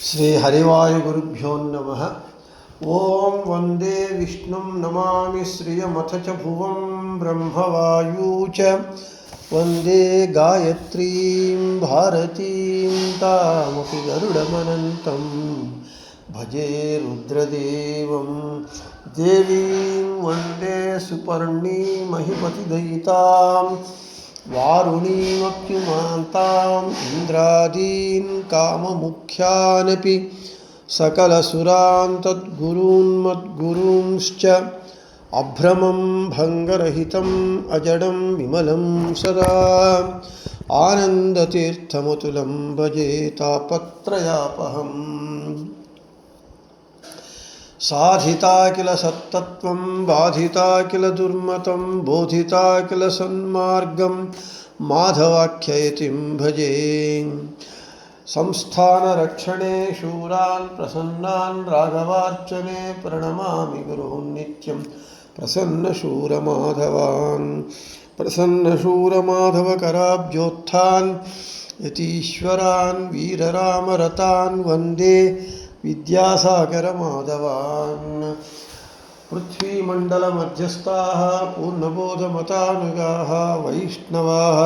ಶ್ರೀ ಹರಿವಾಯುಗುರುಭ್ಯೋ ನಮಃ. ಓಂ ವಂದೇ ವಿಷ್ಣುಂ ನಮಾಮಿ ಶ್ರಿಯಮಥ ಚ ಭುವಂ ಬ್ರಹ್ಮವಾಯೂ ಚ ವಂದೇ ಗಾಯತ್ರೀಂ ಭಾರತೀಂ ತಾಮಪಿ ಗರುಡಮನಂತಂ ಭಜೆ ರುದ್ರದೇವಂ ದೇವೀಂ ವಂದೇ ಸುಪರ್ಣೀಮಹಿಮತಿದಯಿತಾಂ ವಾರುಣೀಮಪ್ಯುಮಾಂತಾಂ ಇಂದ್ರಾದೀನ್ ಕಾಮಮುಖ್ಯಾನಪಿ ಸಕಲಸುರಾನ್ ತದ್ಗುರೂನ್ ಮದ್ಗುರೂಂಶ್ಚ ಅಭ್ರಮಂ ಭಂಗರಹಿತಂ ಅಜಡಂ ವಿಮಲಂ ಸದಾ ಆನಂದತೀರ್ಥಮತುಲಂ ಭಜೆ ತಾಪತ್ರಯಾಪಹಂ. ಸಾಧಿತಾ ಕಿಲ ಸತ್ತತ್ವಂ ಬಾಧಿತಾ ಕಿಲ ದುರ್ಮತಂ ಬೋಧಿತಾ ಕಿಲ ಸನ್ಮಾರ್ಗಂ ಮಾಧವಾಖ್ಯಯತಿಂ ಭಜೆ. ಸಂಸ್ಥಾನ ರಕ್ಷಣೆ ಶೂರಾನ್ ಪ್ರಸನ್ನಾನ್ ರಾಘವಾರ್ಚನೆ ಪ್ರಣಮಾಮಿ ಗುರುನ್ ನಿತ್ಯಂ ಪ್ರಸನ್ನ ಶೂರ ಮಾಧವಾನ್. ಪ್ರಸನ್ನ ಶೂರ ಮಾಧವ ಕರಾಬ್ಜೋತ್ಥಾನ್ ಯತೀಶ್ವರಾನ್ ವೀರರಾಮರತಾನ್ ವಂದೇ ವಿದ್ಯಾಸಾಗರ ಮಾಧವಾನ್. ಪೃಥ್ವೀಮಂಡಲ ಮಧ್ಯಸ್ಥಾಃ ಪೂರ್ಣಬೋಧಮತಾನುಗಾಃ ವೈಷ್ಣವಾಃ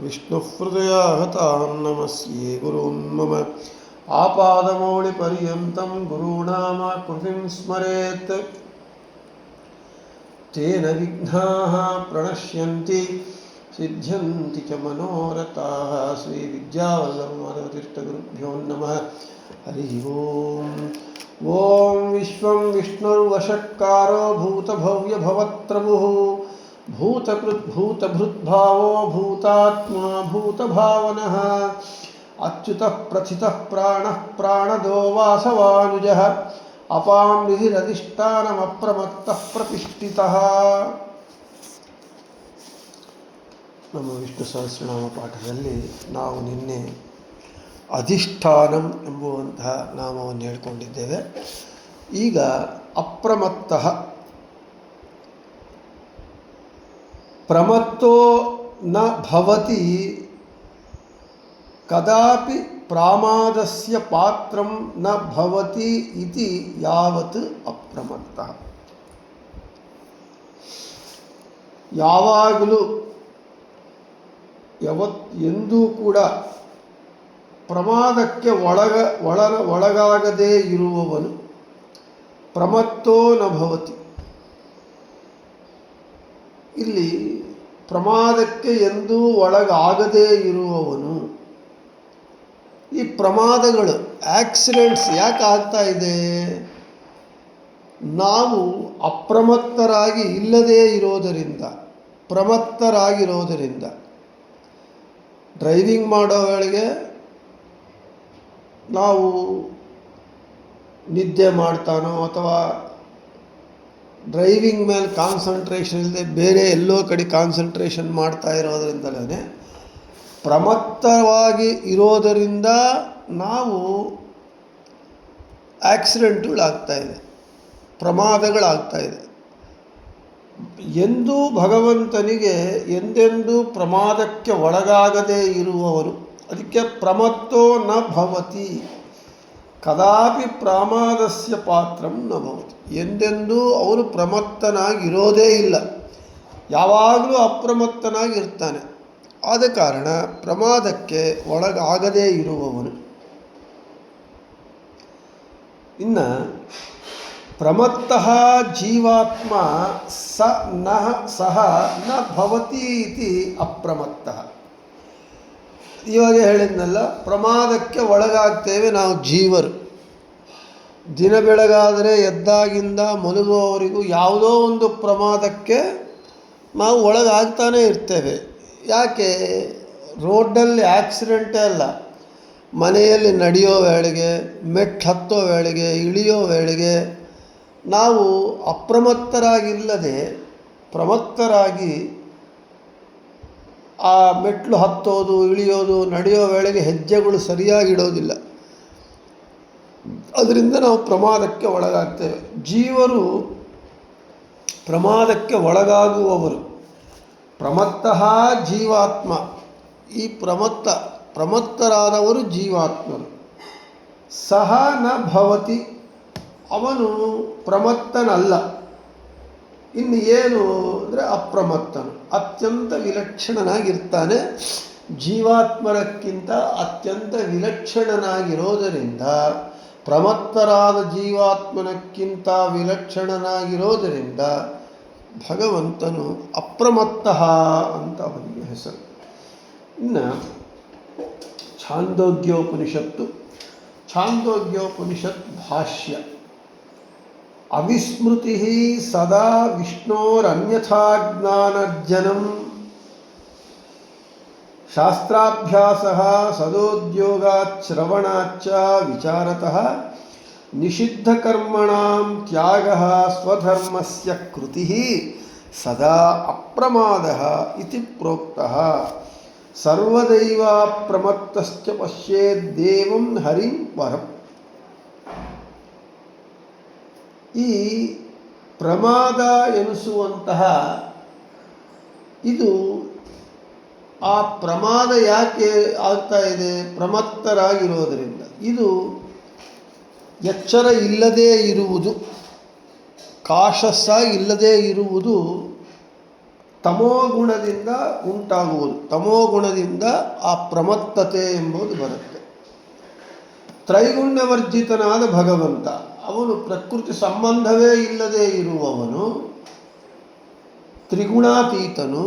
ವಿಷ್ಣುಹೃದಯಾಃ ತಾನ್ ನಮಸ್ಯೆ ಗುರುನ್ ಮಮ. ಆಪಾದಮೌಳಿಪರ್ಯಂತಂ ಗುರುಣಾಮಾಕೃತಿಂ ಸ್ಮರೇತ್ ತೇನ ವಿಘ್ನಾಃ ಪ್ರಣಶ್ಯಂತಿ ಸಿದ್ಧ್ಯಂತಿ ಚ ಮನೋರಥಾಃ. ಶ್ರೀ ವಿದ್ಯಾವಲ್ಲಭ ಮಾಧವತೀರ್ಥಗುರುಭ್ಯೋ ನಮಃ. ಹರಿ ಓಂ. ಓಂ ವಿಶ್ವಂ ವಿಷ್ಣುರ್ವಷಟ್ಕಾರೋ ಭೂತಭವ್ಯ ಭವತ್ರಭುಃ ಭೂತಭೃದ್ಭಾವೋ ಭೂತಾತ್ಮಾ ಭೂತಭಾವನಃ ಅಚ್ಯುತಃ ಪ್ರಥಿತಃ ಪ್ರಾಣಃ ಪ್ರಾಣದೋ ವಾಸವಾನುಜಃ ಅಪಾಂ ನಿಧಿರಧಿಷ್ಠಾನಮಪ್ರಮತ್ತಃ ಪ್ರತಿಷ್ಠಿತಃ. ನಮ್ಮ ವಿಷ್ಣು ಸಹಸ್ರನಾಮ ಪಾಠದಲ್ಲಿ ನಾವು ನಿನ್ನೆ ಅಧಿಷ್ಠಾನಂ ಎಂಬುವಂತಹ ನಾಮವನ್ನು ಹೇಳ್ಕೊಂಡಿದ್ದೇವೆ. ಈಗ ಅಪ್ರಮತ್ತಃ. ಪ್ರಮತ್ತೋ ನ ಭವತಿ ಕದಾಪಿ ಪ್ರಾಮಾದಸ್ಯ ಪಾತ್ರಂ ನ ಭವತಿ ಇತಿ ಯಾವತ್ ಅಪ್ರಮತ್ತಃ. ಯಾವಾಗಲೂ ಎಂದೂ ಕೂಡ ಪ್ರಮಾದಕ್ಕೆ ಒಳಗಾಗದೇ ಇರುವವನು ಪ್ರಮತ್ತೋ ನ ಭವತಿ. ಇಲ್ಲಿ ಪ್ರಮಾದಕ್ಕೆ ಎಂದೂ ಒಳಗಾಗದೇ ಇರುವವನು. ಈ ಪ್ರಮಾದಗಳು ಆಕ್ಸಿಡೆಂಟ್ಸ್ ಯಾಕೆ ಆಗ್ತಾ ಇದೆ? ನಾವು ಅಪ್ರಮತ್ತರಾಗಿ ಇಲ್ಲದೇ ಇರೋದರಿಂದ, ಪ್ರಮತ್ತರಾಗಿರೋದರಿಂದ. ಡ್ರೈವಿಂಗ್ ಮಾಡೋಗಳಿಗೆ ನಾವು ನಿದ್ದೆ ಮಾಡ್ತಾನೋ ಅಥವಾ ಡ್ರೈವಿಂಗ್ ಮೇಲೆ ಕಾನ್ಸಂಟ್ರೇಷನ್ ಇಲ್ಲದೆ ಬೇರೆ ಎಲ್ಲೋ ಕಡೆ ಕಾನ್ಸಂಟ್ರೇಷನ್ ಮಾಡ್ತಾ ಇರೋದರಿಂದಲೇ ಪ್ರಮತ್ತವಾಗಿ ಇರೋದರಿಂದ ನಾವು ಆಕ್ಸಿಡೆಂಟ್ಗಳಾಗ್ತಾಯಿದೆ, ಪ್ರಮಾದಗಳಾಗ್ತಾಯಿದೆ. ಎಂದೂ ಭಗವಂತನಿಗೆ ಎಂದೆಂದೂ ಪ್ರಮಾದಕ್ಕೆ ಒಳಗಾಗದೇ ಇರುವವರು. ಅದಕ್ಕೆ ಪ್ರಮತ್ತೋ ನ ಭವತಿ ಕದಾಪಿ ಪ್ರಮಾದಸ್ಯ ಪಾತ್ರಂ ನ ಭವತಿ. ಎಂದೆಂದೂ ಅವನು ಪ್ರಮತ್ತನಾಗಿರೋದೇ ಇಲ್ಲ, ಯಾವಾಗಲೂ ಅಪ್ರಮತ್ತನಾಗಿರ್ತಾನೆ. ಆದ ಕಾರಣ ಪ್ರಮಾದಕ್ಕೆ ಒಳಗಾಗದೇ ಇರುವವನು. ಇನ್ನು ಪ್ರಮತ್ತಃ ಜೀವಾತ್ಮ ಸಹ ನ ಭವತಿ ಇತಿ ಅಪ್ರಮತ್ತಃ. ಇವಾಗ ಹೇಳಿದ್ನಲ್ಲ, ಪ್ರಮಾದಕ್ಕೆ ಒಳಗಾಗ್ತೇವೆ ನಾವು ಜೀವರು. ದಿನ ಬೆಳಗಾದರೆ ಎದ್ದಾಗಿಂದ ಮಲಗುವವರೆಗೂ ಯಾವುದೋ ಒಂದು ಪ್ರಮಾದಕ್ಕೆ ನಾವು ಒಳಗಾಗ್ತಾನೇ ಇರ್ತೇವೆ. ಯಾಕೆ? ರೋಡ್ನಲ್ಲಿ ಆಕ್ಸಿಡೆಂಟೇ ಅಲ್ಲ, ಮನೆಯಲ್ಲಿ ನಡೆಯೋ ವೇಳೆಗೆ, ಮೆಟ್ಟು ಹತ್ತೋ ವೇಳೆಗೆ, ಇಳಿಯೋ ವೇಳೆಗೆ ನಾವು ಅಪ್ರಮತ್ತರಾಗಿಲ್ಲದೆ ಪ್ರಮತ್ತರಾಗಿ ಆ ಮೆಟ್ಲು ಹತ್ತೋದು, ಇಳಿಯೋದು, ನಡೆಯೋ ವೇಳೆಗೆ ಹೆಜ್ಜೆಗಳು ಸರಿಯಾಗಿಡೋದಿಲ್ಲ. ಅದರಿಂದ ನಾವು ಪ್ರಮಾದಕ್ಕೆ ಒಳಗಾಗ್ತೇವೆ. ಜೀವರು ಪ್ರಮಾದಕ್ಕೆ ಒಳಗಾಗುವವರು. ಪ್ರಮತ್ತಃ ಜೀವಾತ್ಮ. ಈ ಪ್ರಮತ್ತರಾದವರು ಜೀವಾತ್ಮರು. ಸಹ ನ ಭವತಿ, ಅವನು ಪ್ರಮತ್ತನಲ್ಲ. ಇನ್ನು ಏನು ಅಂದರೆ ಅಪ್ರಮತ್ತನು, ಅತ್ಯಂತ ವಿಲಕ್ಷಣನಾಗಿರ್ತಾನೆ. ಜೀವಾತ್ಮರಕ್ಕಿಂತ ಅತ್ಯಂತ ವಿಲಕ್ಷಣನಾಗಿರೋದರಿಂದ, ಪ್ರಮತ್ತರಾದ ಜೀವಾತ್ಮನಕ್ಕಿಂತ ವಿಲಕ್ಷಣನಾಗಿರೋದರಿಂದ ಭಗವಂತನು ಅಪ್ರಮತ್ತ ಅಂತ ಅವನಿಗೆ ಹೆಸರು. ಇನ್ನು ಛಾಂದೋಗ್ಯೋಪನಿಷತ್ತು, ಛಾಂದೋಗ್ಯೋಪನಿಷತ್ ಭಾಷ್ಯ. ಅವಿಸ್ಮೃತಿ ಸದಾ ವಿಷ್ಣೋರನ್ಯಥಾ ಜ್ಞಾನರ್ಜನಂ ಶಾಸ್ತ್ರಾಭ್ಯಾಸಃ ಸದೋದ್ಯೋಗಾತ್ ಶ್ರವಣಾಚ್ಚ ವಿಚಾರತಃ ನಿಷಿದ್ಧಕರ್ಮಣಾಂ ತ್ಯಾಗಃ ಸ್ವಧರ್ಮಸ್ಯ ಕೃತಿಃ ಸದಾ ಅಪ್ರಮಾದಃ ಇತಿ ಪ್ರೋಕ್ತಃ. ಸರ್ವದೈವಾಪ್ರಮತ್ತಶ್ಚ ಪಶ್ಯೇದ್ದೇವಂ ಹರಿಂ ಪರಂ. ಈ ಪ್ರಮಾದ ಎನಿಸುವಂತಹ ಇದು, ಆ ಪ್ರಮಾದ ಯಾಕೆ ಆಗ್ತಾ ಇದೆ? ಪ್ರಮತ್ತರಾಗಿರೋದರಿಂದ. ಇದು ಎಚ್ಚರ ಇಲ್ಲದೇ ಇರುವುದು, ಕಾಶಸ್ಸಾಗಿ ಇಲ್ಲದೇ ಇರುವುದು ತಮೋಗುಣದಿಂದ ಉಂಟಾಗುವುದು. ತಮೋಗುಣದಿಂದ ಆ ಪ್ರಮತ್ತತೆ ಎಂಬುದು ಬರುತ್ತೆ. ತ್ರೈಗುಣ್ಯವರ್ಜಿತನಾದ ಭಗವಂತ, ಅವನು ಪ್ರಕೃತಿ ಸಂಬಂಧವೇ ಇಲ್ಲದೆ ಇರುವವನು, ತ್ರಿಗುಣಾತೀತನು,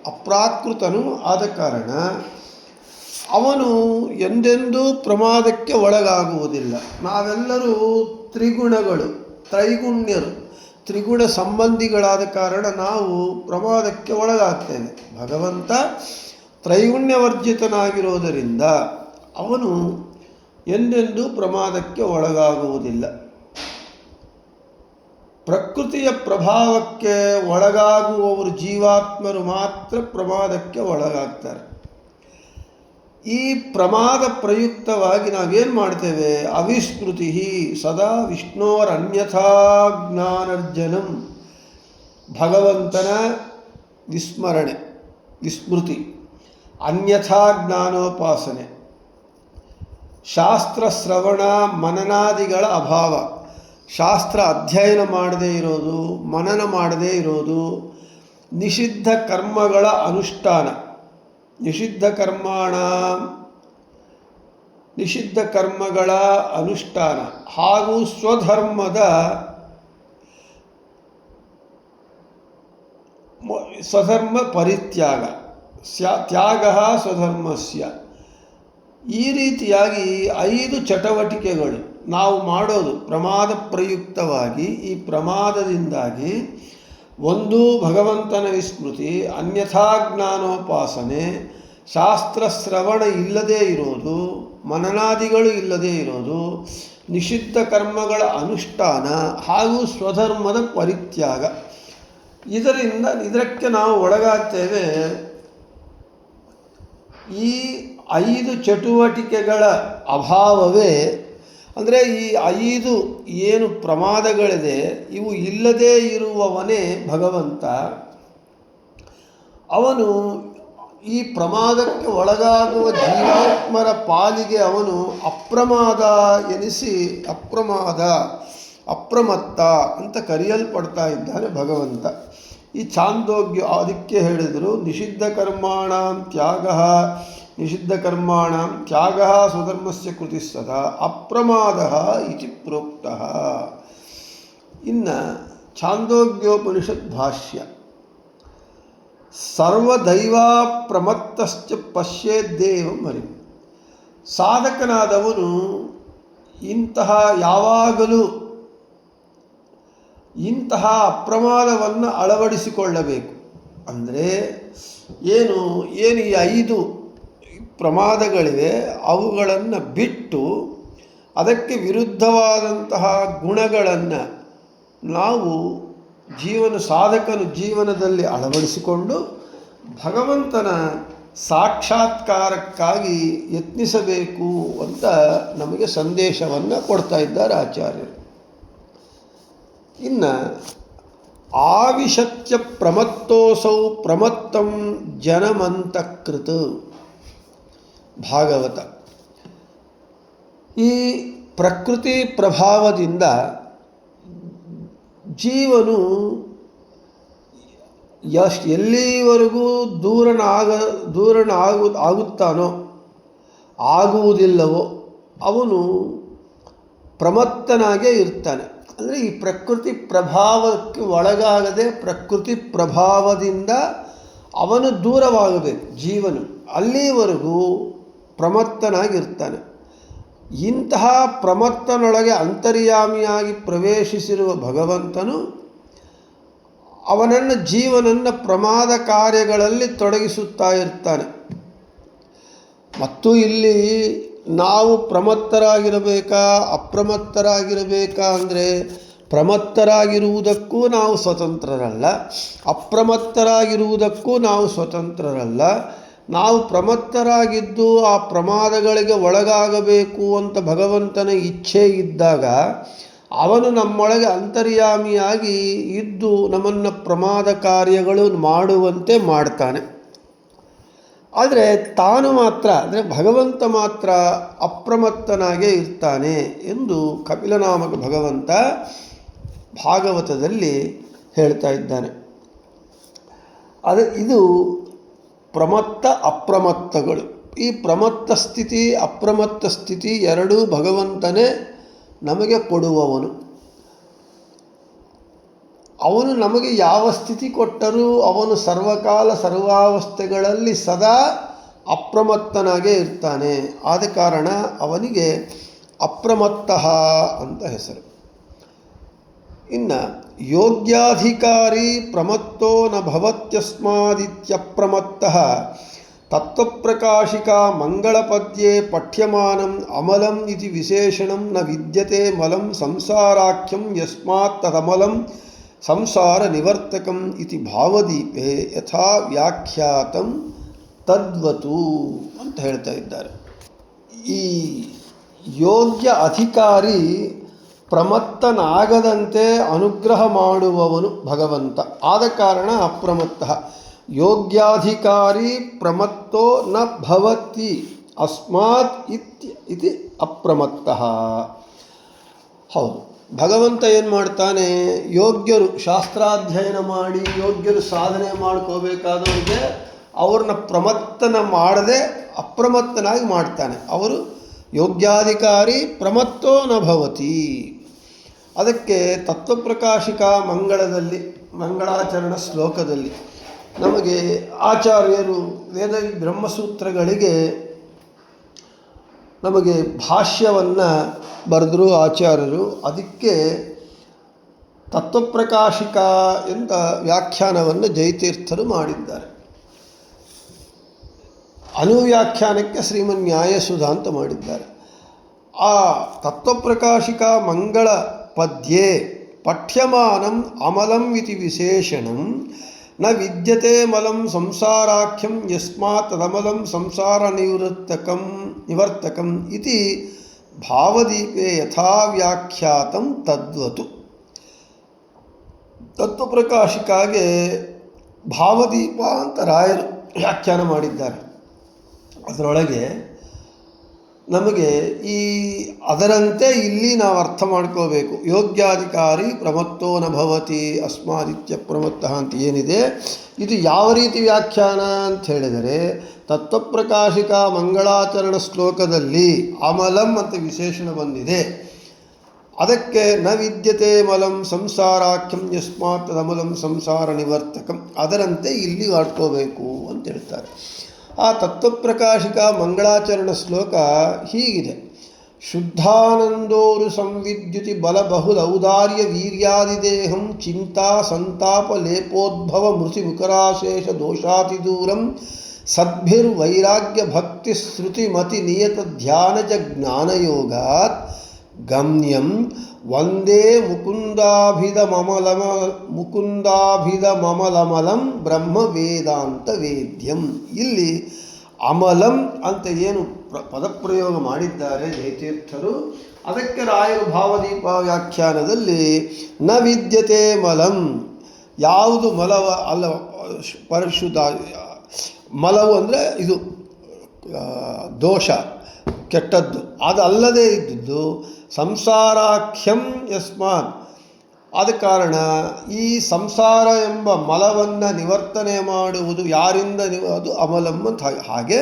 ಅಪ್ರಾಕೃತನು ಆದ ಕಾರಣ ಅವನು ಎಂದೆಂದೂ ಪ್ರಮಾದಕ್ಕೆ ಒಳಗಾಗುವುದಿಲ್ಲ. ನಾವೆಲ್ಲರೂ ತ್ರಿಗುಣಗಳು, ತ್ರೈಗುಣ್ಯರು, ತ್ರಿಗುಣ ಸಂಬಂಧಿಗಳಾದ ಕಾರಣ ನಾವು ಪ್ರಮಾದಕ್ಕೆ ಒಳಗಾಗ್ತೇವೆ. ಭಗವಂತ ತ್ರೈಗುಣ್ಯವರ್ಜಿತನಾಗಿರೋದರಿಂದ ಅವನು ಎಂದೆಂದೂ ಪ್ರಮಾದಕ್ಕೆ ಒಳಗಾಗುವುದಿಲ್ಲ. ಪ್ರಕೃತಿಯ ಪ್ರಭಾವಕ್ಕೆ ಒಳಗಾಗುವವರು ಜೀವಾತ್ಮರು ಮಾತ್ರ ಪ್ರಮಾದಕ್ಕೆ ಒಳಗಾಗ್ತಾರೆ. ಈ ಪ್ರಮಾದ ಪ್ರಯುಕ್ತವಾಗಿ ನಾವೇನು ಮಾಡ್ತೇವೆ? ಅವಿಸ್ಮೃತಿ ಸದಾ ವಿಷ್ಣೋರನ್ಯಥಾ ಜ್ಞಾನರ್ಜನಂ, ಭಗವಂತನ ವಿಸ್ಮರಣೆ, ವಿಸ್ಮೃತಿ, ಅನ್ಯಥಾ ಜ್ಞಾನೋಪಾಸನೆ, ಶಾಸ್ತ್ರ ಶ್ರವಣ ಮನನಾದಿಗಳ ಅಭಾವ, ಶಾಸ್ತ್ರ ಅಧ್ಯಯನ ಮಾಡದೇ ಇರೋದು, ಮನನ ಮಾಡದೇ ಇರೋದು, ನಿಷಿದ್ಧ ಕರ್ಮಗಳ ಅನುಷ್ಠಾನ, ನಿಷಿದ್ಧ ಕರ್ಮಗಳ ಅನುಷ್ಠಾನ ಹಾಗೂ ಸ್ವಧರ್ಮ ಪರಿತ್ಯಾಗ, ತ್ಯಾಗ ಸ್ವಧರ್ಮಸ್ಯ. ಈ ರೀತಿಯಾಗಿ 5 ಚಟವಟಿಕೆಗಳು ನಾವು ಮಾಡೋದು ಪ್ರಮಾದ ಪ್ರಯುಕ್ತವಾಗಿ. ಈ ಪ್ರಮಾದದಿಂದಾಗಿ ಒಂದು ಭಗವಂತನ ವಿಸ್ಮೃತಿ, ಅನ್ಯಥಾ ಜ್ಞಾನೋಪಾಸನೆ, ಶಾಸ್ತ್ರ ಶ್ರವಣ ಇಲ್ಲದೇ ಇರೋದು, ಮನನಾದಿಗಳು ಇಲ್ಲದೇ ಇರೋದು, ನಿಷಿದ್ಧ ಕರ್ಮಗಳ ಅನುಷ್ಠಾನ ಹಾಗೂ ಸ್ವಧರ್ಮದ ಪರಿತ್ಯಾಗ. ಇದಕ್ಕೆ ನಾವು ಒಳಗಾಗ್ತೇವೆ. ಈ 5 ಚಟುವಟಿಕೆಗಳ ಅಭಾವವೇ ಅಂದರೆ ಈ 5 ಏನು ಪ್ರಮಾದಗಳಿದೆ ಇವು ಇಲ್ಲದೇ ಇರುವವನೇ ಭಗವಂತ. ಅವನು ಈ ಪ್ರಮಾದಕ್ಕೆ ಒಳಗಾಗುವ ಜೀವಾತ್ಮರ ಪಾಲಿಗೆ ಅವನು ಅಪ್ರಮಾದ ಎನಿಸಿ ಅಪ್ರಮತ್ತ ಅಂತ ಕರೆಯಲ್ಪಡ್ತಾ ಇದ್ದಾನೆ ಭಗವಂತ. ಈ ಛಾಂದೋಗ್ಯ ಅದಕ್ಕೆ ಹೇಳಿದರು, ನಿಷಿದ್ಧ ಕರ್ಮಾಣಾಂ ತ್ಯಾಗ ಸ್ವಧರ್ಮಸ್ಯ ಕೃತಿ ಸದಾ ಅಪ್ರಮಾದ ಇತಿ ಪ್ರೋಕ್ತಃ. ಇನ್ನು ಛಾಂದೋಗ್ಯೋಪನಿಷತ್ ಭಾಷ್ಯ. ಸರ್ವದೈವಾಪ್ರಮತ್ತಶ್ಚ ಪಶ್ಯೇದ್ದೇವಂ ಹರಿಂ. ಸಾಧಕನಾದವನು ಯಾವಾಗಲೂ ಇಂತಹ ಅಪ್ರಮಾದವನ್ನು ಅಳವಡಿಸಿಕೊಳ್ಳಬೇಕು. ಅಂದರೆ ಏನು ಈ 5 ಪ್ರಮಾದಗಳಿವೆ ಅವುಗಳನ್ನು ಬಿಟ್ಟು ಅದಕ್ಕೆ ವಿರುದ್ಧವಾದಂತಹ ಗುಣಗಳನ್ನು ನಾವು ಸಾಧಕನು ಜೀವನದಲ್ಲಿ ಅಳವಡಿಸಿಕೊಂಡು ಭಗವಂತನ ಸಾಕ್ಷಾತ್ಕಾರಕ್ಕಾಗಿ ಯತ್ನಿಸಬೇಕು ಅಂತ ನಮಗೆ ಸಂದೇಶವನ್ನು ಕೊಡ್ತಾ ಇದ್ದಾರೆ ಆಚಾರ್ಯರು. ಇನ್ನು ಆವಿಶತ್ಯ ಪ್ರಮತ್ತೋಸೌ ಪ್ರಮತ್ತಂ ಜನಮಂತಕೃತ ಭಾಗವತ. ಈ ಪ್ರಕೃತಿ ಪ್ರಭಾವದಿಂದ ಜೀವನು ಎಲ್ಲಿವರೆಗೂ ಆಗುತ್ತಾನೋ ಆಗುವುದಿಲ್ಲವೋ ಅವನು ಪ್ರಮತ್ತನಾಗೇ ಇರ್ತಾನೆ. ಅಂದರೆ ಈ ಪ್ರಕೃತಿ ಪ್ರಭಾವಕ್ಕೆ ಒಳಗಾಗದೆ ಪ್ರಕೃತಿ ಪ್ರಭಾವದಿಂದ ಅವನು ದೂರವಾಗಬೇಕು ಜೀವನು, ಅಲ್ಲಿವರೆಗೂ ಪ್ರಮತ್ತನಾಗಿರ್ತಾನೆ. ಇಂತಹ ಪ್ರಮತ್ತನೊಳಗೆ ಅಂತರ್ಯಾಮಿಯಾಗಿ ಪ್ರವೇಶಿಸಿರುವ ಭಗವಂತನು ಅವನನ್ನು ಜೀವನನ್ನು ಪ್ರಮಾದ ಕಾರ್ಯಗಳಲ್ಲಿ ತೊಡಗಿಸುತ್ತಾ ಇರ್ತಾನೆ. ಮತ್ತು ಇಲ್ಲಿ ನಾವು ಪ್ರಮತ್ತರಾಗಿರಬೇಕಾ ಅಪ್ರಮತ್ತರಾಗಿರಬೇಕಾ ಅಂದರೆ ಪ್ರಮತ್ತರಾಗಿರುವುದಕ್ಕೂ ನಾವು ಸ್ವತಂತ್ರರಲ್ಲ, ಅಪ್ರಮತ್ತರಾಗಿರುವುದಕ್ಕೂ ನಾವು ಸ್ವತಂತ್ರರಲ್ಲ. ನಾವು ಪ್ರಮತ್ತರಾಗಿದ್ದು ಆ ಪ್ರಮಾದಗಳಿಗೆ ಒಳಗಾಗಬೇಕು ಅಂತ ಭಗವಂತನ ಇಚ್ಛೆ ಇದ್ದಾಗ ಅವನು ನಮ್ಮೊಳಗೆ ಅಂತರ್ಯಾಮಿಯಾಗಿ ಇದ್ದು ನಮ್ಮನ್ನು ಪ್ರಮಾದ ಕಾರ್ಯಗಳು ಮಾಡುವಂತೆ ಮಾಡ್ತಾನೆ. ಆದರೆ ತಾನು ಮಾತ್ರ ಅಂದರೆ ಭಗವಂತ ಮಾತ್ರ ಅಪ್ರಮತ್ತನಾಗೇ ಇರ್ತಾನೆ ಎಂದು ಕಪಿಲನಾಮಕ ಭಗವಂತ ಭಾಗವತದಲ್ಲಿ ಹೇಳ್ತಾ ಇದ್ದಾನೆ. ಇದು ಪ್ರಮತ್ತ ಅಪ್ರಮತ್ತಗಳು. ಈ ಪ್ರಮತ್ತ ಸ್ಥಿತಿ ಅಪ್ರಮತ್ತ ಸ್ಥಿತಿ ಎರಡೂ ಭಗವಂತನೇ ನಮಗೆ ಕೊಡುವವನು. ಅವನು ನಮಗೆ ಯಾವ ಸ್ಥಿತಿ ಕೊಟ್ಟರೂ ಅವನು ಸರ್ವಕಾಲ ಸರ್ವಾವಸ್ಥೆಗಳಲ್ಲಿ ಸದಾ ಅಪ್ರಮತ್ತನಾಗೇ ಇರ್ತಾನೆ. ಆದ ಕಾರಣ ಅವನಿಗೆ ಅಪ್ರಮತ್ತ ಅಂತ ಹೆಸರು. ಇನ್ನು ಯೋಗ್ಯಾಧಿಕಾರಿ ಪ್ರಮತ್ತೋ ನ ಭವತ್ಯಸ್ಮಾದಿತ್ಯಪ್ರಮತ್ತಃ ತತ್ವಪ್ರಕಾಶಿಕಾ ಮಂಗಳಪದ್ಯೆ ಪಠ್ಯಮಾನಂ ಅಮಲಂ ಇತಿ ವಿಶೇಷಣಂ ನ ವಿದ್ಯತೆ ಮಲಂ ಸಂಸಾರಾಖ್ಯಂ ಯಸ್ಮಾತ್ ತದಮಲಂ ಸಂಸಾರ ನಿವರ್ತಕಂ ಇತಿ ಭಾವದೀಪೆ ಯಥಾ ವ್ಯಾಖ್ಯಾತಂ ತದ್ವತು ಅಂತ ಹೇಳ್ತಾ ಇದ್ದಾರೆ. ಈ ಯೋಗ್ಯ ಅಧಿಕಾರಿ ಪ್ರಮತ್ತನಾಗದಂತೆ ಅನುಗ್ರಹ ಮಾಡುವವನು ಭಗವಂತ. ಆದ ಕಾರಣ ಅಪ್ರಮತ್ತ. ಯೋಗ್ಯಾಧಿಕಾರಿ ಪ್ರಮತ್ತೋ ನ ಭವತಿ ಅಸ್ಮಾತ್ ಇತಿ ಅಪ್ರಮತ್ತಃ. ಹೌದು, ಭಗವಂತ ಏನು ಮಾಡ್ತಾನೆ, ಯೋಗ್ಯರು ಶಾಸ್ತ್ರಾಧ್ಯಯನ ಮಾಡಿ ಯೋಗ್ಯರು ಸಾಧನೆ ಮಾಡ್ಕೋಬೇಕಾದವರಿಗೆ ಅವ್ರನ್ನ ಪ್ರಮತ್ತನ ಮಾಡದೆ ಅಪ್ರಮತ್ತನಾಗಿ ಮಾಡ್ತಾನೆ. ಅವರು ಯೋಗ್ಯಾಧಿಕಾರಿ ಪ್ರಮತ್ತೋ ನ ಭವತಿ. ಅದಕ್ಕೆ ತತ್ವಪ್ರಕಾಶಿಕ ಮಂಗಳದಲ್ಲಿ ಮಂಗಳಾಚರಣ ಶ್ಲೋಕದಲ್ಲಿ ನಮಗೆ ಆಚಾರ್ಯರು ವೇದ ಬ್ರಹ್ಮಸೂತ್ರಗಳಿಗೆ ನಮಗೆ ಭಾಷ್ಯವನ್ನು ಬರೆದರು ಆಚಾರ್ಯರು. ಅದಕ್ಕೆ ತತ್ವಪ್ರಕಾಶಿಕ ಎಂದ ವ್ಯಾಖ್ಯಾನವನ್ನು ಜಯತೀರ್ಥರು ಮಾಡಿದ್ದಾರೆ. ಅನುವ್ಯಾಖ್ಯಾನಕ್ಕೆ ಶ್ರೀಮನ್ ನ್ಯಾಯಸುಧ ಅಂತ ಮಾಡಿದ್ದಾರೆ. ಆ ತತ್ವಪ್ರಕಾಶಿಕ ಮಂಗಳ ಪದ್ಯೆ ಪಠ್ಯಮಾನಂ ಅಮಲಂ ಇತಿ ವಿಶೇಷಣಂ ನ ವಿದ್ಯತೆ ಮಲಂ ಸಂಸಾರಾಖ್ಯಂ ಯಸ್ಮಾತ್ ತದಮಲಂ ಸಂಸಾರ ನಿವರ್ತಕಂ ಇತಿ ಭಾವದೀಪೆ ಯಥಾ ವ್ಯಾಖ್ಯಾತಂ ತದ್ವತು. ತತ್ವಪ್ರಕಾಶಿಕಾಗೆ ಭಾವದೀಪ ಅಂತ ರಾಯರು ವ್ಯಾಖ್ಯಾನ ಮಾಡಿದ್ದಾರೆ. ಅದರೊಳಗೆ ನಮಗೆ ಅದರಂತೆ ಇಲ್ಲಿ ನಾವು ಅರ್ಥ ಮಾಡ್ಕೋಬೇಕು. ಯೋಗ್ಯಾಧಿಕಾರಿ ಪ್ರಮತ್ತೋ ನ ಭವತಿ ಅಸ್ಮಾದಿತ್ಯ ಪ್ರಮತ್ತಃ ಅಂತ ಏನಿದೆ, ಇದು ಯಾವ ರೀತಿ ವ್ಯಾಖ್ಯಾನ ಅಂತ ಹೇಳಿದರೆ ತತ್ವಪ್ರಕಾಶಿಕ ಮಂಗಳಾಚರಣ ಶ್ಲೋಕದಲ್ಲಿ ಅಮಲಂ ಅಂತ ವಿಶೇಷಣ ಬಂದಿದೆ. ಅದಕ್ಕೆ ನ ವಿದ್ಯತೆ ಮಲಂ ಸಂಸಾರಾಖ್ಯಂ ಯಸ್ಮಾತ್ ತದಮಲಂ ಸಂಸಾರ ನಿವರ್ತಕಂ, ಅದರಂತೆ ಇಲ್ಲಿ ಮಾಡ್ಕೋಬೇಕು ಅಂತ ಹೇಳ್ತಾರೆ. ಆ ತತ್ವಪ್ರಕಾಶಿಕ ಮಂಗಳಾಚರಣ ಶ್ಲೋಕ ಹೀಗಿದೆ: ಶುದ್ಧಾನಂದೋರು ಸಂವಿದ್ಯುತಿ ಬಲಬಹುಲ ಔದಾರ್ಯ ವೀರ್ಯಾದಿದೇಹಂ ಚಿಂತಾ ಸಂತಾಪ ಲೇಪೋದ್ಭವ ಮೃತಿ ಮುಖರಾಶೇಷ ದೋಷಾತಿದೂರಂ ಸದ್ಭಿರ್ವೈರಾಗ್ಯ ಭಕ್ತಿ ಶ್ರುತಿ ಮತಿ ನಿಯತ ಧ್ಯಾನಜ ಜ್ಞಾನಯೋಗಾತ್ ಗಮ್ಯಂ ವಂದೇ ಮುಕುಂದಾಭಿದಮಲಂ ಬ್ರಹ್ಮ ವೇದಾಂತ ವೇದ್ಯಂ. ಇಲ್ಲಿ ಅಮಲಂ ಅಂತ ಏನು ಪದಪ್ರಯೋಗ ಮಾಡಿದ್ದಾರೆ ಜಯತೀರ್ಥರು, ಅದಕ್ಕೆ ರಾಯರು ಭಾವದೀಪ ವ್ಯಾಖ್ಯಾನದಲ್ಲಿ ನ ವಿದ್ಯತೆ ಮಲಂ, ಯಾವುದು ಮಲವ ಅಲ್ಲ ಪರಿಶುದ್ಧ. ಮಲವು ಅಂದರೆ ಇದು ದೋಷ, ಕೆಟ್ಟದ್ದು. ಅದಲ್ಲದೆ ಇದ್ದುದು ಸಂಸಾರಾಖ್ಯಂ ಯಸ್ಮಾತ್. ಆದ ಕಾರಣ ಈ ಸಂಸಾರ ಎಂಬ ಮಲವನ್ನು ನಿವರ್ತನೆ ಮಾಡುವುದು ಯಾರಿಂದ ಅದು ಅಮಲಂ ಅಂತ. ಹಾಗೆ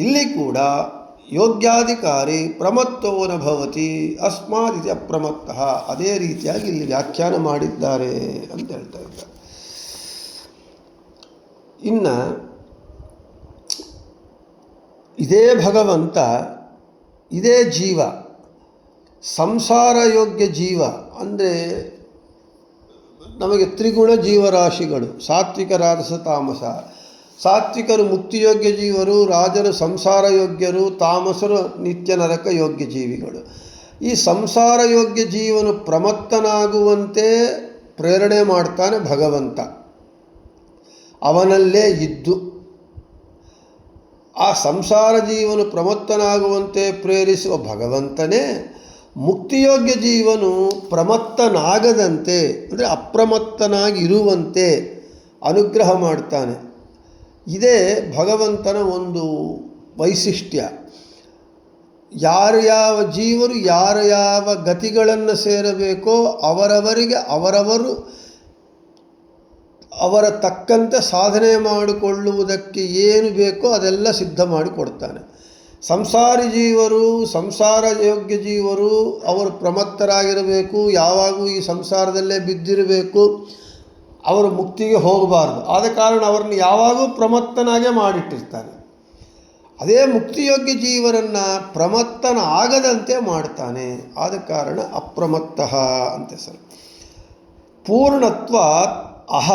ಇಲ್ಲಿ ಕೂಡ ಯೋಗ್ಯಾಧಿಕಾರಿ ಪ್ರಮತ್ತೋ ನ ಭವತಿ ಅಸ್ಮಾತ್ ಇತಿ ಅಪ್ರಮತ್ತಃ. ಅದೇ ರೀತಿಯಾಗಿ ಇಲ್ಲಿ ವ್ಯಾಖ್ಯಾನ ಮಾಡಿದ್ದಾರೆ ಅಂತ ಹೇಳ್ತಾ ಇದ್ದಾರೆ. ಇನ್ನು ಇದೇ ಭಗವಂತ, ಇದೇ ಜೀವ, ಸಂಸಾರ ಯೋಗ್ಯ ಜೀವ ಅಂದರೆ ನಮಗೆ ತ್ರಿಗುಣ ಜೀವರಾಶಿಗಳು, ಸಾತ್ವಿಕ ರಾಜಸ ತಾಮಸ. ಸಾತ್ವಿಕರು ಮುಕ್ತಿಯೋಗ್ಯ ಜೀವರು, ರಾಜರು ಸಂಸಾರ ಯೋಗ್ಯರು, ತಾಮಸರು ನಿತ್ಯ ನರಕ ಯೋಗ್ಯ ಜೀವಿಗಳು. ಈ ಸಂಸಾರ ಯೋಗ್ಯ ಜೀವನು ಪ್ರಮತ್ತನಾಗುವಂತೆ ಪ್ರೇರಣೆ ಮಾಡ್ತಾನೆ ಭಗವಂತ, ಅವನಲ್ಲೇ ಇದ್ದು. ಆ ಸಂಸಾರ ಜೀವನು ಪ್ರಮತ್ತನಾಗುವಂತೆ ಪ್ರೇರಿಸುವ ಭಗವಂತನೇ ಮುಕ್ತಿಯೋಗ್ಯ ಜೀವನು ಪ್ರಮತ್ತನಾಗದಂತೆ ಅಂದರೆ ಅಪ್ರಮತ್ತನಾಗಿರುವಂತೆ ಅನುಗ್ರಹ ಮಾಡ್ತಾನೆ. ಇದೇ ಭಗವಂತನ ಒಂದು ವೈಶಿಷ್ಟ್ಯ. ಯಾರ್ಯಾವ ಜೀವರು ಯಾವ ಗತಿಗಳನ್ನು ಸೇರಬೇಕೋ ಅವರವರಿಗೆ ಅವರ ತಕ್ಕಂತೆ ಸಾಧನೆ ಮಾಡಿಕೊಳ್ಳುವುದಕ್ಕೆ ಏನು ಬೇಕೋ ಅದೆಲ್ಲ ಸಿದ್ಧ ಮಾಡಿಕೊಡ್ತಾನೆ. ಸಂಸಾರಿ ಜೀವರು, ಸಂಸಾರ ಯೋಗ್ಯ ಜೀವರು ಅವರು ಪ್ರಮತ್ತರಾಗಿರಬೇಕು, ಯಾವಾಗೂ ಈ ಸಂಸಾರದಲ್ಲೇ ಬಿದ್ದಿರಬೇಕು, ಅವರು ಮುಕ್ತಿಗೆ ಹೋಗಬಾರ್ದು. ಆದ ಕಾರಣ ಅವರನ್ನು ಯಾವಾಗೂ ಪ್ರಮತ್ತನಾಗೇ ಮಾಡಿಟ್ಟಿರ್ತಾನೆ. ಅದೇ ಮುಕ್ತಿಯೋಗ್ಯ ಜೀವರನ್ನು ಪ್ರಮತ್ತನಾಗದಂತೆ ಮಾಡ್ತಾನೆ. ಆದ ಕಾರಣ ಅಪ್ರಮತ್ತಃ ಅಂತ ಹೆಸರು. ಪೂರ್ಣತ್ವಾತ್ ಅಹ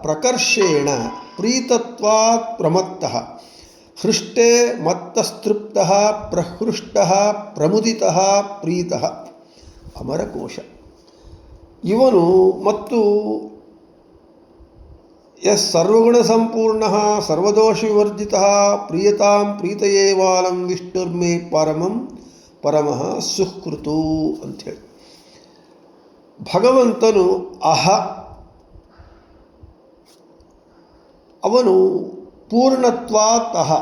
ಪ್ರಕರ್ಷೇಣ ಪ್ರೀತತ್ವಾತ್ ಪ್ರಮತ್ತಃ ಹೃಷ್ಟೇ ಮತ್ತಸ್ತೃಪ್ತಃ ಪ್ರಹೃಷ್ಟಃ ಪ್ರಮುದಿತಃ ಪ್ರೀತಃ. ಅಮರಕೋಶ. ಇವನು ಮತ್ತು ಯಸ್ ಸರ್ವಗುಣ ಸಂಪೂರ್ಣಃ ಸರ್ವದೋಷ ವಿವರ್ಜಿತಃ ಪ್ರಿಯತಾಂ ಪ್ರೀತಯೇವಾಲಂ ವಿಷ್ಣುರ್ಮೇ ಪರಮಃ ಸುಹೃತು ಅಂಥೇಳಿ. ಭಗವಂತನು ಅಹ, ಅವನು ಪೂರ್ಣತ್ವಾತ್ ಅಹ,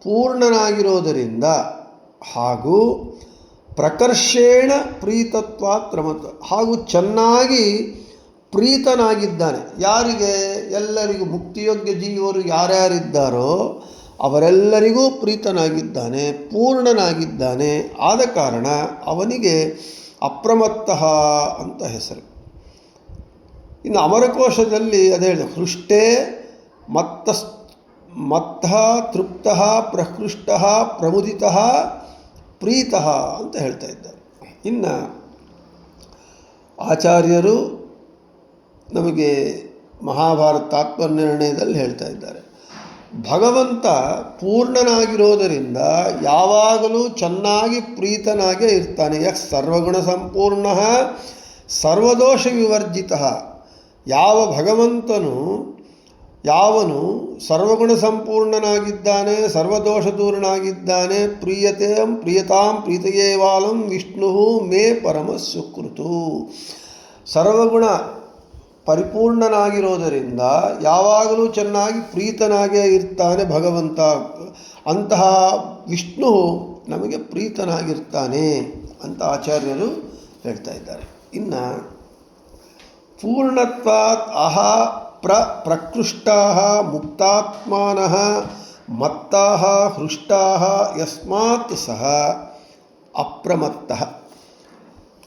ಪೂರ್ಣನಾಗಿರೋದರಿಂದ, ಹಾಗೂ ಪ್ರಕರ್ಷೇಣ ಪ್ರೀತತ್ವಾತ್ ಪ್ರಮತ್ತ, ಹಾಗೂ ಚೆನ್ನಾಗಿ ಪ್ರೀತನಾಗಿದ್ದಾನೆ. ಯಾರಿಗೆ? ಎಲ್ಲರಿಗೂ. ಮುಕ್ತಿಯೋಗ್ಯ ಜೀವರು ಯಾರ್ಯಾರಿದ್ದಾರೋ ಅವರೆಲ್ಲರಿಗೂ ಪ್ರೀತನಾಗಿದ್ದಾನೆ, ಪೂರ್ಣನಾಗಿದ್ದಾನೆ. ಆದ ಕಾರಣ ಅವನಿಗೆ ಅಪ್ರಮತ್ತಃ ಅಂತ ಹೆಸರು. ಇನ್ನು ಅಮರಕೋಶದಲ್ಲಿ ಅದೇ ಹೇಳಿದೆ, ಹೃಷ್ಟೇ ಮತ್ತಃ ತೃಪ್ತಃ ಪ್ರಹೃಷ್ಟಃ ಪ್ರಮುದಿತಃ ಪ್ರೀತಃ ಅಂತ ಹೇಳ್ತಾ ಇದ್ದಾರೆ. ಇನ್ನು ಆಚಾರ್ಯರು ನಮಗೆ ಮಹಾಭಾರತ ತಾತ್ಪರ್ಯನಿರ್ಣಯದಲ್ಲಿ ಹೇಳ್ತಾ ಇದ್ದಾರೆ, ಭಗವಂತ ಪೂರ್ಣನಾಗಿರೋದರಿಂದ ಯಾವಾಗಲೂ ಚೆನ್ನಾಗಿ ಪ್ರೀತನಾಗೇ ಇರ್ತಾನೆ. ಯಃ ಸರ್ವಗುಣ ಸಂಪೂರ್ಣ ಸರ್ವದೋಷ ವಿವರ್ಜಿತ. ಯಾವ ಭಗವಂತನು ಯಾವನು ಸರ್ವಗುಣ ಸಂಪೂರ್ಣನಾಗಿದ್ದಾನೆ, ಸರ್ವದೋಷ ದೂರನಾಗಿದ್ದಾನೆ, ಪ್ರಿಯತಾಂ ಪ್ರೀತಯೇವಾಲಂ ವಿಷ್ಣು ಮೇ ಪರಮ ಸುಕೃತು. ಸರ್ವಗುಣ ಪರಿಪೂರ್ಣನಾಗಿರೋದರಿಂದ ಯಾವಾಗಲೂ ಚೆನ್ನಾಗಿ ಪ್ರೀತನಾಗೇ ಇರ್ತಾನೆ ಭಗವಂತ. ಅಂತಹ ವಿಷ್ಣು ನಮಗೆ ಪ್ರೀತನಾಗಿರ್ತಾನೆ ಅಂತ ಆಚಾರ್ಯರು ಹೇಳ್ತಾ ಇದ್ದಾರೆ. ಇನ್ನು ಪೂರ್ಣತ್ವಾತ್ ಅಹ ಪ್ರಕೃಷ್ಟಾಃ ಮುಕ್ತಾತ್ಮಾನಃ ಮತ್ತಾಃ ಹೃಷ್ಟಾಃ ಯಸ್ಮಾತ್ ಸಹ ಅಪ್ರಮತ್ತಃ.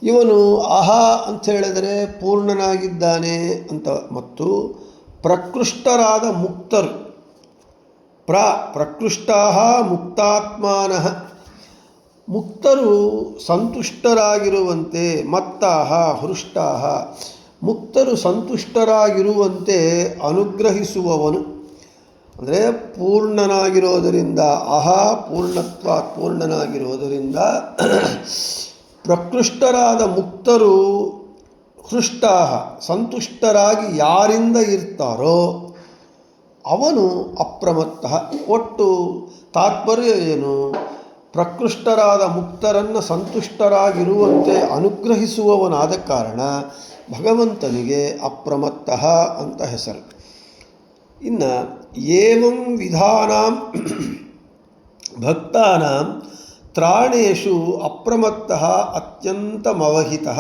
ಇವನು ಅಹ ಅಂತ ಹೇಳಿದರೆ ಪೂರ್ಣನಾಗಿದ್ದಾನೆ ಅಂತ, ಮತ್ತು ಪ್ರಕೃಷ್ಟರಾದ ಮುಕ್ತರು, ಪ್ರಕೃಷ್ಟಾಃ ಮುಕ್ತಾತ್ಮಾನಃ, ಮುಕ್ತರು ಸಂತುಷ್ಟರಾಗಿರುವಂತೆ, ಮತ್ತಾಃ ಹೃಷ್ಟಾಃ, ಮುಕ್ತರು ಸಂತುಷ್ಟರಾಗಿರುವಂತೆ ಅನುಗ್ರಹಿಸುವವನು. ಅಂದರೆ ಪೂರ್ಣನಾಗಿರೋದರಿಂದ, ಅಹ ಪೂರ್ಣತ್ವಾತ್ ಪೂರ್ಣನಾಗಿರೋದರಿಂದ ಪ್ರಕೃಷ್ಟರಾದ ಮುಕ್ತರು ಹೃಷ್ಟಾಃ ಸಂತುಷ್ಟರಾಗಿ ಯಾರಿಂದ ಇರ್ತಾರೋ ಅವನು ಅಪ್ರಮತ್ತಃ. ಒಟ್ಟು ತಾತ್ಪರ್ಯ ಏನು? ಪ್ರಕೃಷ್ಟರಾದ ಮುಕ್ತರನ್ನು ಸಂತುಷ್ಟರಾಗಿರುವಂತೆ ಅನುಗ್ರಹಿಸುವವನಾದ ಕಾರಣ ಭಗವಂತನಿಗೆ ಅಪ್ರಮತ್ತಃ ಅಂತ ಹೆಸರು. ಇನ್ನು ಏವಂ ವಿಧಾನಾಂ ಭಕ್ತಾನಾಂ ತ್ರಾಣೇಶು ಅಪ್ರಮತ್ತಃ ಅತ್ಯಂತಮವಹಿತಃ.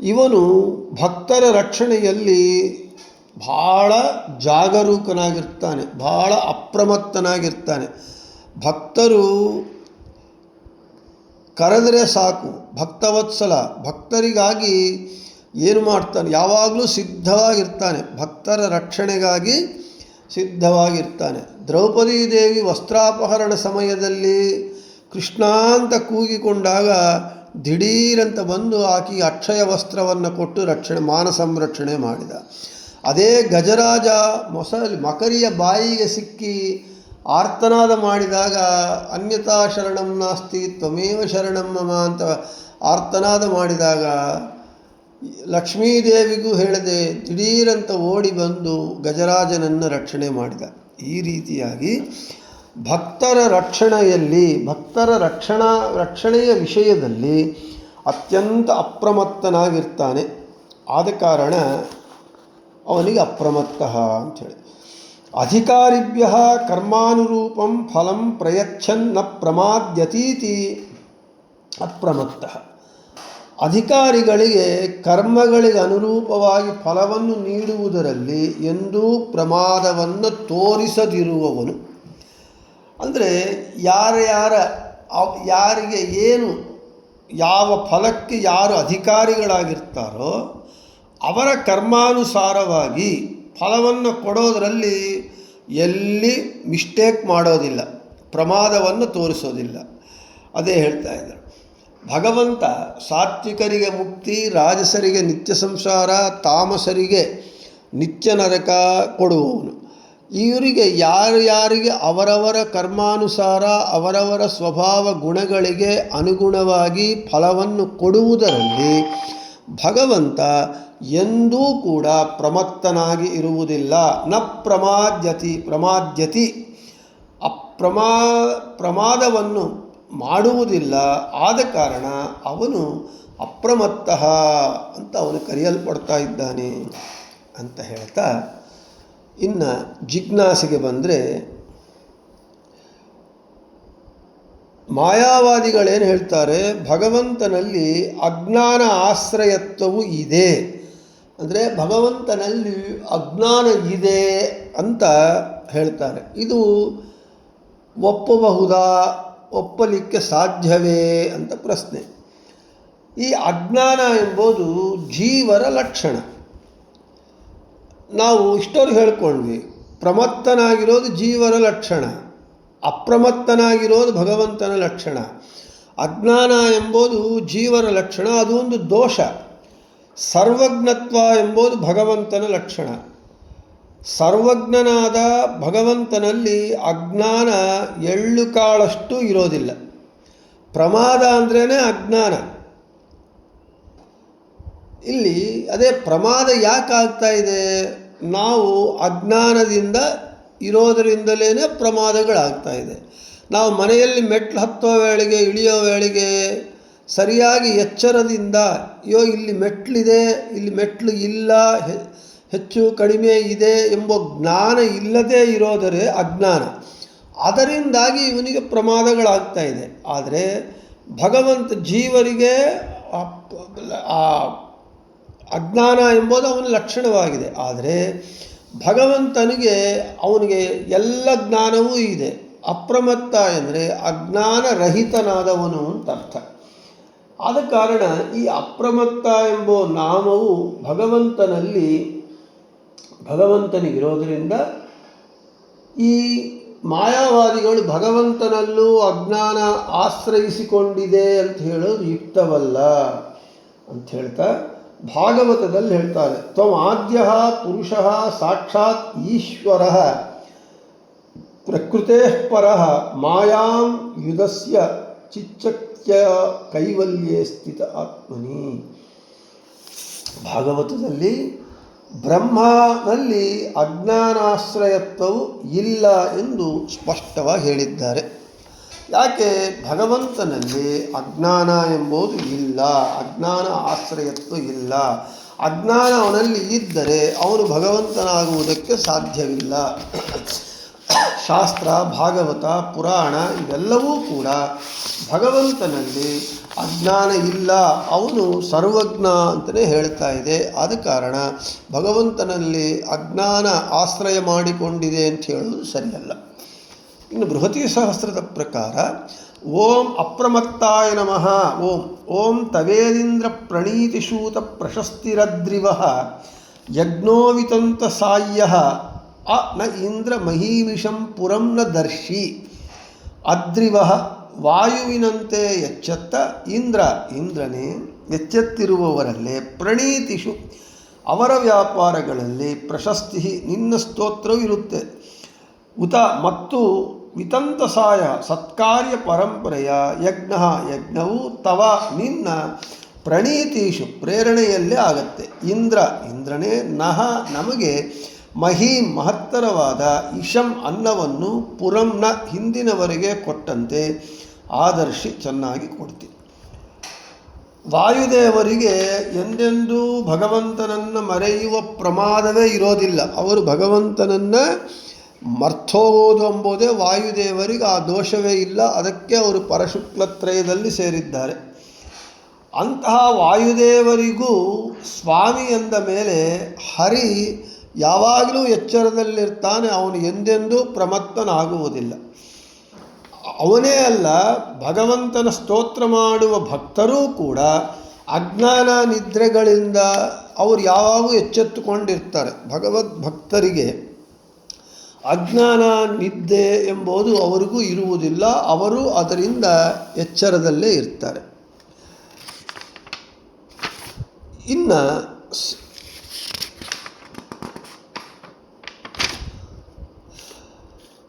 ಇವನು ಭಕ್ತರ ರಕ್ಷಣೆಯಲ್ಲಿ ಭಾಳ ಜಾಗರೂಕನಾಗಿರ್ತಾನೆ, ಭಾಳ ಅಪ್ರಮತ್ತನಾಗಿರ್ತಾನೆ. ಭಕ್ತರು ಕರೆದರೆ ಸಾಕು, ಭಕ್ತವತ್ಸಲ, ಭಕ್ತರಿಗಾಗಿ ಏನು ಮಾಡ್ತಾನೆ, ಯಾವಾಗಲೂ ಸಿದ್ಧವಾಗಿರ್ತಾನೆ, ಭಕ್ತರ ರಕ್ಷಣೆಗಾಗಿ ಸಿದ್ಧವಾಗಿರ್ತಾನೆ. ದ್ರೌಪದಿ ದೇವಿ ವಸ್ತ್ರಾಪಹರಣ ಸಮಯದಲ್ಲಿ ಕೃಷ್ಣ ಅಂತ ಕೂಗಿಕೊಂಡಾಗ ದಿಢೀರಂತ ಬಂದು ಆಕೆಗೆ ಅಕ್ಷಯ ವಸ್ತ್ರವನ್ನು ಕೊಟ್ಟು ಮಾನ ಸಂರಕ್ಷಣೆ ಮಾಡಿದ. ಅದೇ ಗಜರಾಜ ಮಕರಿಯ ಬಾಯಿಗೆ ಸಿಕ್ಕಿ ಆರ್ತನಾದ ಮಾಡಿದಾಗ ಅನ್ಯತಾ ಶರಣಂ ನಾಸ್ತಿ ತ್ವಮೇವ ಶರಣಂ ಮಮ ಅಂತ ಆರ್ತನಾದ ಮಾಡಿದಾಗ ಲಕ್ಷ್ಮೀದೇವಿಗೂ ಹೇಳದೆ ದಿಢೀರಂತ ಓಡಿ ಬಂದು ಗಜರಾಜನನ್ನು ರಕ್ಷಣೆ ಮಾಡಿದ. ಈ ರೀತಿಯಾಗಿ ಭಕ್ತರ ರಕ್ಷಣೆಯ ವಿಷಯದಲ್ಲಿ ಅತ್ಯಂತ ಅಪ್ರಮತ್ತನಾಗಿರ್ತಾನೆ. ಆದ ಕಾರಣ ಅವನಿಗೆ ಅಪ್ರಮತ್ತಃ ಅಂಥೇಳಿ. ಅಧಿಕಾರಿಭ್ಯ ಕರ್ಮಾನುರೂಪಂ ಫಲಂ ಪ್ರಯಚ್ಛನ್ ನ ಪ್ರಮಾದ್ಯತೀತಿ ಅಪ್ರಮತ್ತಃ. ಅಧಿಕಾರಿಗಳಿಗೆ ಕರ್ಮಗಳಿಗೆ ಅನುರೂಪವಾಗಿ ಫಲವನ್ನು ನೀಡುವುದರಲ್ಲಿ ಎಂದೂ ಪ್ರಮಾದವನ್ನು ತೋರಿಸದಿರುವವನು. ಅಂದರೆ ಯಾರಿಗೆ ಏನು ಯಾವ ಫಲಕ್ಕೆ ಯಾರು ಅಧಿಕಾರಿಗಳಾಗಿರ್ತಾರೋ ಅವರ ಕರ್ಮಾನುಸಾರವಾಗಿ ಫಲವನ್ನು ಕೊಡೋದರಲ್ಲಿ ಎಲ್ಲಿ ಮಿಸ್ಟೇಕ್ ಮಾಡೋದಿಲ್ಲ, ಪ್ರಮಾದವನ್ನು ತೋರಿಸೋದಿಲ್ಲ. ಅದೇ ಹೇಳ್ತಾ ಇದ್ದಾರೆ. ಭಗವಂತ ಸಾತ್ವಿಕರಿಗೆ ಮುಕ್ತಿ, ರಾಜಸರಿಗೆ ನಿತ್ಯ ಸಂಸಾರ, ತಾಮಸರಿಗೆ ನಿತ್ಯ ನರಕ ಕೊಡುವವನು. ಇವರಿಗೆ ಯಾರಿಗೆ ಅವರವರ ಕರ್ಮಾನುಸಾರ ಅವರವರ ಸ್ವಭಾವ ಗುಣಗಳಿಗೆ ಅನುಗುಣವಾಗಿ ಫಲವನ್ನು ಕೊಡುವುದರಲ್ಲಿ ಭಗವಂತ ಎಂದೂ ಕೂಡ ಪ್ರಮತ್ತನಾಗಿ ಇರುವುದಿಲ್ಲ. ನ ಪ್ರಮಾದ್ಯತಿ ಪ್ರಮಾದವನ್ನು ಮಾಡುವುದಿಲ್ಲ. ಆದ ಕಾರಣ ಅವನು ಅಪ್ರಮತ್ತಃ ಅಂತ ಅವನು ಕರೆಯಲ್ಪಡ್ತಾ ಇದ್ದಾನೆ ಅಂತ ಹೇಳ್ತಾ, ಇನ್ನು ಜಿಜ್ಞಾಸೆಗೆ ಬಂದರೆ, ಮಾಯಾವಾದಿಗಳೇನು ಹೇಳ್ತಾರೆ, ಭಗವಂತನಲ್ಲಿ ಅಜ್ಞಾನ ಆಶ್ರಯತ್ವವು ಇದೆ, ಅಂದರೆ ಭಗವಂತನಲ್ಲಿ ಅಜ್ಞಾನ ಇದೆ ಅಂತ ಹೇಳ್ತಾರೆ. ಇದು ಒಪ್ಪಬಹುದಾ, ಒಪ್ಪಲಿಕ್ಕೆ ಸಾಧ್ಯವೇ ಅಂತ ಪ್ರಶ್ನೆ. ಈ ಅಜ್ಞಾನ ಎಂಬುದು ಜೀವರ ಲಕ್ಷಣ. ನಾವು ಇಷ್ಟೊಂದು ಹೇಳ್ಕೊಂಡ್ವಿ, ಪ್ರಮತ್ತನಾಗಿರೋದು ಜೀವರ ಲಕ್ಷಣ, ಅಪ್ರಮತ್ತನಾಗಿರೋದು ಭಗವಂತನ ಲಕ್ಷಣ. ಅಜ್ಞಾನ ಎಂಬುದು ಜೀವರ ಲಕ್ಷಣ, ಅದು ಒಂದು ದೋಷ. ಸರ್ವಜ್ಞತ್ವ ಎಂಬುದು ಭಗವಂತನ ಲಕ್ಷಣ. ಸರ್ವಜ್ಞನಾದ ಭಗವಂತನಲ್ಲಿ ಅಜ್ಞಾನ ಎಳ್ಳು ಕಾಳಷ್ಟು ಇರೋದಿಲ್ಲ. ಪ್ರಮಾದ ಅಂದ್ರೇ ಅಜ್ಞಾನ. ಇಲ್ಲಿ ಅದೇ ಪ್ರಮಾದ ಯಾಕೆ ಆಗ್ತಾ ಇದೆ, ನಾವು ಅಜ್ಞಾನದಿಂದ ಇರೋದರಿಂದಲೇ ಪ್ರಮಾದಗಳಾಗ್ತಾ ಇದೆ. ನಾವು ಮನೆಯಲ್ಲಿ ಮೆಟ್ಲು ಹತ್ತೋ ವೇಳೆಗೆ ಇಳಿಯೋ ವೇಳೆಗೆ ಸರಿಯಾಗಿ ಎಚ್ಚರದಿಂದ, ಅಯ್ಯೋ ಇಲ್ಲಿ ಮೆಟ್ಲಿದೆ, ಇಲ್ಲಿ ಮೆಟ್ಲು ಇಲ್ಲ, ಹೆಚ್ಚು ಕಡಿಮೆ ಇದೆ ಎಂಬ ಜ್ಞಾನ ಇಲ್ಲದೇ ಇರೋದರೆ ಅಜ್ಞಾನ. ಅದರಿಂದಾಗಿ ಇವನಿಗೆ ಪ್ರಮಾದಗಳಾಗ್ತಾ ಇದೆ. ಆದರೆ ಭಗವಂತ ಜೀವರಿಗೆ ಆ ಅಜ್ಞಾನ ಎಂಬುದು ಅವನ ಲಕ್ಷಣವಾಗಿದೆ. ಆದರೆ ಭಗವಂತನಿಗೆ ಅವನಿಗೆ ಎಲ್ಲ ಜ್ಞಾನವೂ ಇದೆ. ಅಪ್ರಮತ್ತ ಎಂದರೆ ಅಜ್ಞಾನರಹಿತನಾದವನು ಅಂತ ಅರ್ಥ. ಆದ ಕಾರಣ ಈ ಅಪ್ರಮತ್ತ ಎಂಬ ನಾಮವು ಭಗವಂತನಿಗಿರೋದರಿಂದ ಈ ಮಾಯಾವಾದಿಗಳು ಭಗವಂತನಲ್ಲೂ ಅಜ್ಞಾನ ಆಶ್ರಯಿಸಿಕೊಂಡಿದೆ ಅಂತ ಹೇಳೋದು ಯುಕ್ತವಲ್ಲ ಅಂತ ಹೇಳ್ತಾ ಭಾಗವತದಲ್ಲಿ ಹೇಳ್ತಾರೆ. ತ್ವಮಾದ್ಯ ಪುರುಷಃ ಸಾಕ್ಷಾತ್ ಈಶ್ವರಃ ಪ್ರಕೃತೆ ಪರಃ ಮಾಯಾಂ ಯುಧಸ್ಯ ಚಿಚ್ಚಕ್ಯ ಕೈವಲ್ಯೇ ಸ್ಥಿತ ಆತ್ಮನಿ. ಭಾಗವತದಲ್ಲಿ ಬ್ರಹ್ಮನಲ್ಲಿ ಅಜ್ಞಾನಾಶ್ರಯತ್ವವು ಇಲ್ಲ ಎಂದು ಸ್ಪಷ್ಟವಾಗಿ ಹೇಳಿದ್ದಾರೆ. ಯಾಕೆ? ಭಗವಂತನಲ್ಲಿ ಅಜ್ಞಾನ ಎಂಬುದು ಇಲ್ಲ, ಅಜ್ಞಾನ ಆಶ್ರಯತ್ವ ಇಲ್ಲ. ಅಜ್ಞಾನ ಅವನಲ್ಲಿ ಇದ್ದರೆ ಅವನು ಭಗವಂತನಾಗುವುದಕ್ಕೆ ಸಾಧ್ಯವಿಲ್ಲ. ಶಾಸ್ತ್ರ, ಭಾಗವತ, ಪುರಾಣ ಇವೆಲ್ಲವೂ ಕೂಡ ಭಗವಂತನಲ್ಲಿ ಅಜ್ಞಾನ ಇಲ್ಲ, ಅವನು ಸರ್ವಜ್ಞ ಅಂತಲೇ ಹೇಳ್ತಾ ಇದೆ. ಆದ ಕಾರಣ ಭಗವಂತನಲ್ಲಿ ಅಜ್ಞಾನ ಆಶ್ರಯ ಮಾಡಿಕೊಂಡಿದೆ ಅಂತ ಹೇಳೋದು ಸರಿಯಲ್ಲ. ಇನ್ನು ಬೃಹತಿ ಸಹಸ್ರದ ಪ್ರಕಾರ ಓಂ ಅಪ್ರಮತ್ತಾಯ ನಮಃ, ಓಂ ಓಂ ತವೇದಿಂದ್ರ ಪ್ರಣೀತಿಶೂತ ಪ್ರಶಸ್ತಿರದ್ರಿವ ಯಜ್ಞೋವಿತಂತ ಸಾಯ್ಯ ಅ ನ ಇಂದ್ರ ಮಹೀವಿಷಂ ಪುರಂ ನ ದರ್ಶಿ. ಅದ್ರಿವ ವಾಯುವಿನಂತೆ ಎಚ್ಚೆತ್ತ ಇಂದ್ರನೇ ಎಚ್ಚೆತ್ತಿರುವವರಲ್ಲೇ ಪ್ರಣೀತಿಷು ಅವರ ವ್ಯಾಪಾರಗಳಲ್ಲಿ ಪ್ರಶಸ್ತಿ ನಿನ್ನ ಸ್ತೋತ್ರವೂ ಇರುತ್ತೆ. ಉತ ಮತ್ತು ವಿತಂತಸಾಯ ಸತ್ಕಾರ್ಯ ಪರಂಪರೆಯ ಯಜ್ಞವು ತವ ನಿನ್ನ ಪ್ರಣೀತೀಶು ಪ್ರೇರಣೆಯಲ್ಲೇ ಆಗತ್ತೆ. ಇಂದ್ರನೇ ನಹ ನಮಗೆ ಮಹೀಂ ಮಹತ್ತರವಾದ ಇಶಂ ಅನ್ನವನ್ನು ಪುರಂನ ಹಿಂದಿನವರೆಗೆ ಕೊಟ್ಟಂತೆ ಆದರ್ಶಿ ಚೆನ್ನಾಗಿ ಕೊಡ್ತಿ. ವಾಯುದೇವರಿಗೆ ಎಂದೆಂದೂ ಭಗವಂತನನ್ನು ಮರೆಯುವ ಪ್ರಮಾದವೇ ಇರೋದಿಲ್ಲ. ಅವರು ಭಗವಂತನನ್ನು ಮರ್ತೋಗೋದು ಎಂಬುದೇ ವಾಯುದೇವರಿಗೆ ಆ ದೋಷವೇ ಇಲ್ಲ. ಅದಕ್ಕೆ ಅವರು ಪರಶುಕ್ಲತ್ರಯದಲ್ಲಿ ಸೇರಿದ್ದಾರೆ. ಅಂತಹ ವಾಯುದೇವರಿಗೂ ಸ್ವಾಮಿ ಎಂದ ಮೇಲೆ ಹರಿ ಯಾವಾಗಲೂ ಎಚ್ಚರದಲ್ಲಿರ್ತಾನೆ. ಅವನು ಎಂದೆಂದೂ ಪ್ರಮತ್ತನಾಗುವುದಿಲ್ಲ. ಅವನೇ ಅಲ್ಲ, ಭಗವಂತನ ಸ್ತೋತ್ರ ಮಾಡುವ ಭಕ್ತರೂ ಕೂಡ ಅಜ್ಞಾನ ನಿದ್ರೆಗಳಿಂದ ಅವರು ಯಾವಾಗೂ ಎಚ್ಚೆತ್ತುಕೊಂಡಿರ್ತಾರೆ. ಭಗವದ್ಭಕ್ತರಿಗೆ ಅಜ್ಞಾನ ನಿದ್ದೆ ಎಂಬುದು ಅವರಿಗೂ ಇರುವುದಿಲ್ಲ. ಅವರು ಅದರಿಂದ ಎಚ್ಚರದಲ್ಲೇ ಇರ್ತಾರೆ. ಇನ್ನು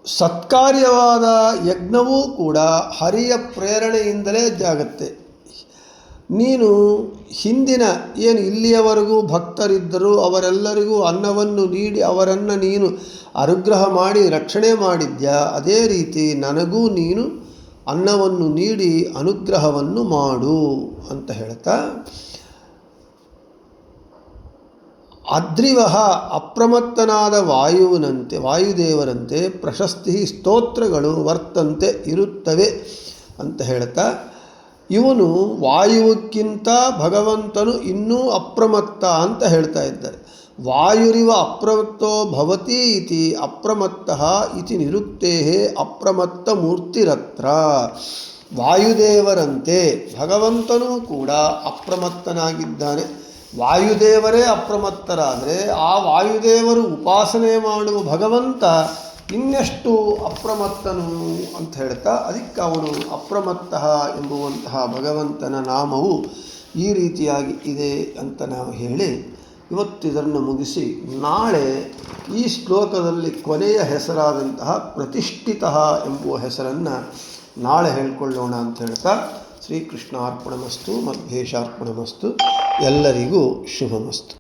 ಸತ್ಕಾರ್ಯವಾದ ಯಜ್ಞವೂ ಕೂಡ ಹರಿಯ ಪ್ರೇರಣೆಯಿಂದಲೇ ಜಾಗತ್ತೆ. ನೀನು ಹಿಂದಿನ ಏನು ಇಲ್ಲಿಯವರೆಗೂ ಭಕ್ತರಿದ್ದರೂ ಅವರೆಲ್ಲರಿಗೂ ಅನ್ನವನ್ನು ನೀಡಿ ಅವರನ್ನು ನೀನು ಅನುಗ್ರಹ ಮಾಡಿ ರಕ್ಷಣೆ ಮಾಡಿದ್ಯಾ. ಅದೇ ರೀತಿ ನನಗೂ ನೀನು ಅನ್ನವನ್ನು ನೀಡಿ ಅನುಗ್ರಹವನ್ನು ಮಾಡು ಅಂತ ಹೇಳ್ತಾ, ಅದ್ರಿವಹ ಅಪ್ರಮತ್ತನಾದ ವಾಯುದೇವರಂತೆ ಪ್ರಶಸ್ತಿ ಸ್ತೋತ್ರಗಳು ವರ್ತಂತೆ ಇರುತ್ತವೆ ಅಂತ ಹೇಳ್ತಾ, ಇವನು ವಾಯುವಕ್ಕಿಂತ ಭಗವಂತನು ಇನ್ನೂ ಅಪ್ರಮತ್ತ ಅಂತ ಹೇಳ್ತಾ ಇದ್ದಾರೆ. ವಾಯುರಿವ ಅಪ್ರಮತ್ತೋ ಭವತಿ ಇತಿ ಅಪ್ರಮತ್ತಃ ಇತಿ ನಿರುಕ್ತೇಃ ಅಪ್ರಮತ್ತ ಮೂರ್ತಿರತ್ರ. ವಾಯುದೇವರಂತೆ ಭಗವಂತನೂ ಕೂಡ ಅಪ್ರಮತ್ತನಾಗಿದ್ದಾನೆ. ವಾಯುದೇವರೇ ಅಪ್ರಮತ್ತರಾದರೆ ಆ ವಾಯುದೇವರು ಉಪಾಸನೆ ಮಾಡುವ ಭಗವಂತ ಇನ್ನೆಷ್ಟು ಅಪ್ರಮತ್ತನು ಅಂತ ಹೇಳ್ತಾ, ಅದಕ್ಕೆ ಅವನು ಅಪ್ರಮತ್ತಃ ಎಂಬುವಂತಹ ಭಗವಂತನ ನಾಮವು ಈ ರೀತಿಯಾಗಿ ಇದೆ ಅಂತ ನಾವು ಹೇಳಿ ಇವತ್ತಿದನ್ನು ಮುಗಿಸಿ, ನಾಳೆ ಈ ಶ್ಲೋಕದಲ್ಲಿ ಕೊನೆಯ ಹೆಸರಾದಂತಹ ಪ್ರತಿಷ್ಠಿತಃ ಎಂಬುವ ಹೆಸರನ್ನು ನಾಳೆ ಹೇಳಿಕೊಳ್ಳೋಣ ಅಂತ ಹೇಳ್ತಾ, ಶ್ರೀಕೃಷ್ಣಾರ್ಪಣಮಸ್ತು, ಮಧ್ವೇಶಾರ್ಪಣಮಸ್ತು. ಎಲ್ಲರಿಗೂ ಶುಭಮಸ್ತು.